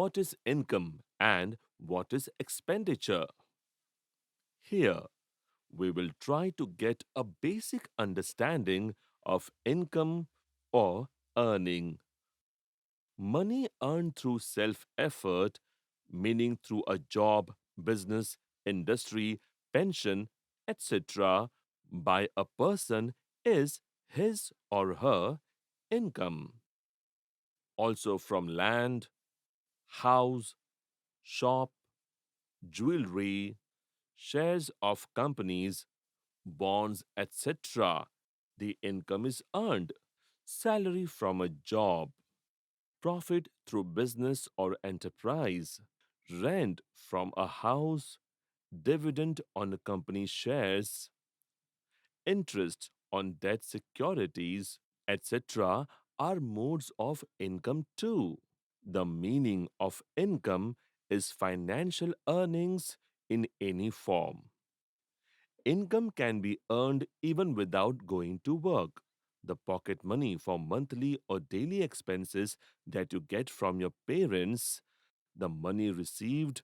what is income and what is expenditure. Here, we will try to get a basic understanding of income or earning. Money earned through self effort, meaning through a job, business, industry, pension, etc., by a person is his or her income. Also from land, house, shop, jewelry, shares of companies, bonds, etc. The income is earned. Salary from a job, profit through business or enterprise, rent from a house, dividend on a company shares, interest on debt securities, etc. are modes of income too. The meaning of income is financial earnings in any form. Income can be earned even without going to work. The pocket money for monthly or daily expenses that you get from your parents, the money received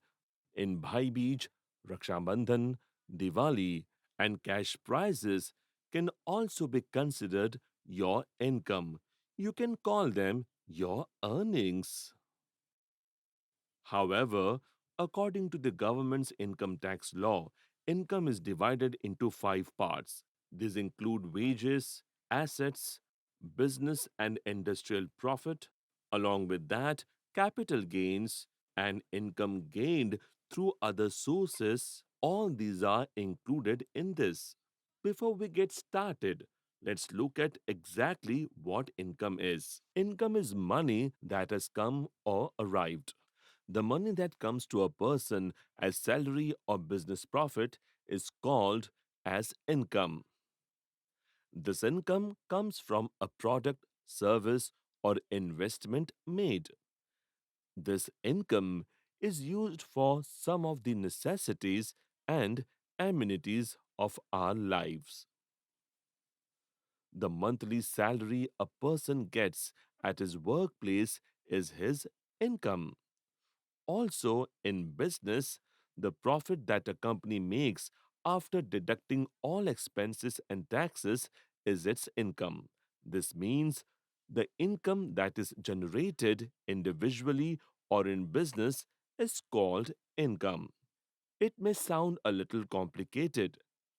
in Bhai Beej, Raksha Bandhan, Diwali, and cash prizes can also be considered your income. You can call them your earnings. However, according to the government's income tax law, income is divided into five parts. These include wages, assets, business and industrial profit, along with that, capital gains and income gained through other sources. All these are included in this. Before we get started, let's look at exactly what income is. Income is money that has come or arrived. The money that comes to a person as salary or business profit is called as income. This income comes from a product, service, or investment made. This income is used for some of the necessities and amenities of our lives. The monthly salary a person gets at his workplace is his income. Also, in business, the profit that a company makes after deducting all expenses and taxes is its income. This means the income that is generated individually or in business is called income. It may sound a little complicated,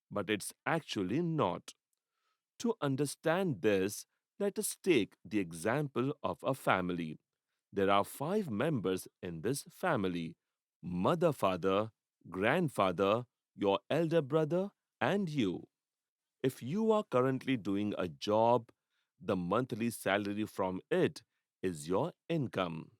but it's actually not. To understand this, let us take the example of a family. There are five members in this family: mother, father, grandfather, your elder brother, and you. If you are currently doing a job, the monthly salary from it is your income.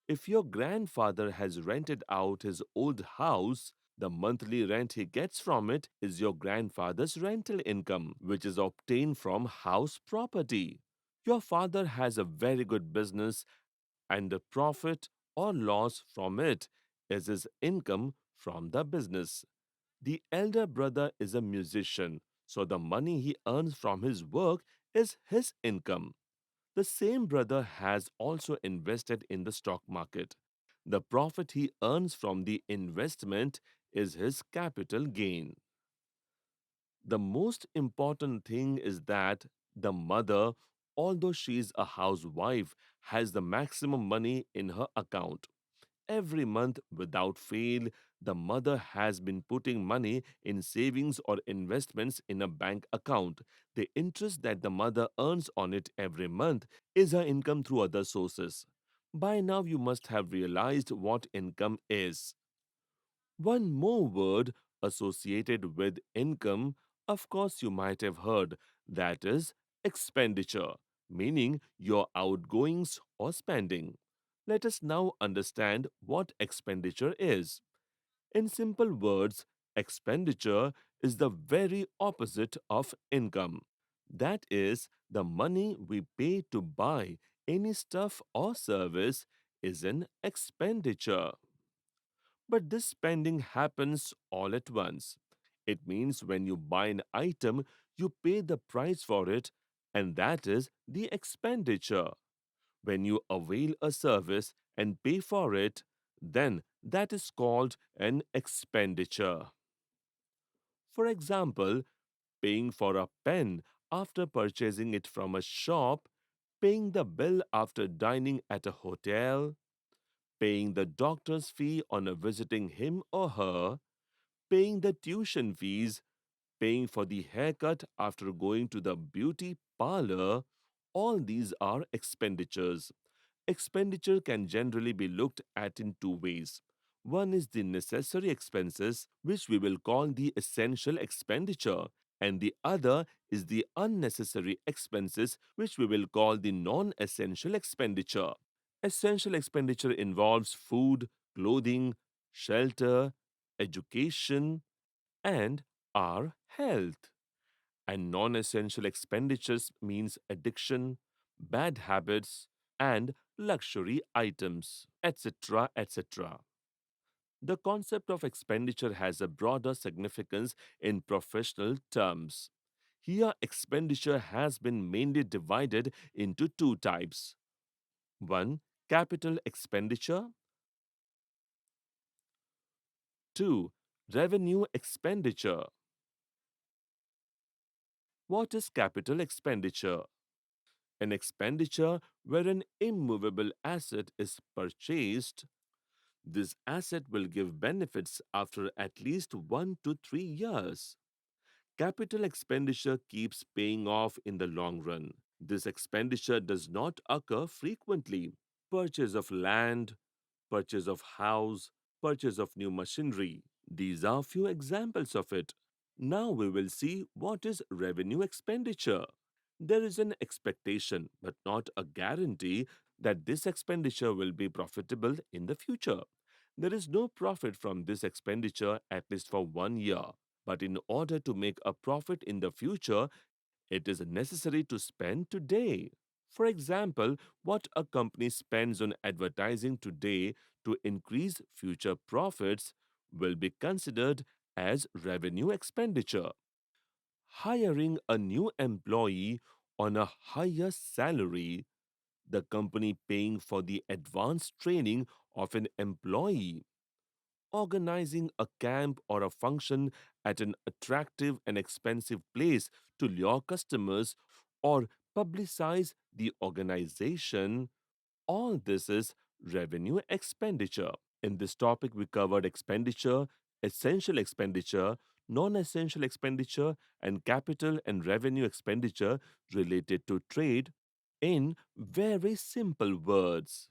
If your grandfather has rented out his old house, the monthly rent he gets from it is your grandfather's rental income, which is obtained from house property. Your father has a very good business, and the profit or loss from it is his income from the business. The elder brother is a musician, so the money he earns from his work is his income. The same brother has also invested in the stock market. The profit he earns from the investment is his capital gain. The most important thing is that the mother, although she is a housewife, has the maximum money in her account. Every month, without fail, the mother has been putting money in savings or investments in a bank account. The interest that the mother earns on it every month is her income through other sources. By now, you must have realized what income is. One more word associated with income, of course, you might have heard, that is expenditure, meaning your outgoings or spending. Let us now understand what expenditure is. In simple words, expenditure is the very opposite of income. That is, the money we pay to buy any stuff or service is an expenditure. But this spending happens all at once. It means when you buy an item, you pay the price for it, and that is the expenditure. When you avail a service, and pay for it, then that is called an expenditure. For example, paying for a pen after purchasing it from a shop, paying the bill after dining at a hotel, paying the doctor's fee on a visiting him or her, paying the tuition fees, paying for the haircut after going to the beauty parlor, all these are expenditures. Expenditure can generally be looked at in two ways. One is the necessary expenses, which we will call the essential expenditure, and the other is the unnecessary expenses, which we will call the non essential expenditure. Essential expenditure involves food, clothing, shelter, education, and our health. And non essential expenditures means addiction, bad habits, and luxury items, etc. etc. The concept of expenditure has a broader significance in professional terms. Here, expenditure has been mainly divided into two types. One, capital expenditure. Two, revenue expenditure. What is capital expenditure? An expenditure where an immovable asset is purchased. This asset will give benefits after at least 1 to 3 years. Capital expenditure keeps paying off in the long run. This expenditure does not occur frequently. Purchase of land, purchase of house, purchase of new machinery. These are few examples of it. Now we will see what is revenue expenditure. There is an expectation, but not a guarantee, that this expenditure will be profitable in the future. There is no profit from this expenditure at least for 1 year. But in order to make a profit in the future, it is necessary to spend today. For example, what a company spends on advertising today to increase future profits will be considered as revenue expenditure. Hiring a new employee on a higher salary, the company paying for the advanced training of an employee, organizing a camp or a function at an attractive and expensive place to lure customers, or publicize the organization, all this is revenue expenditure. In this topic, we covered expenditure, essential expenditure, non essential expenditure, and capital and revenue expenditure related to trade in very simple words.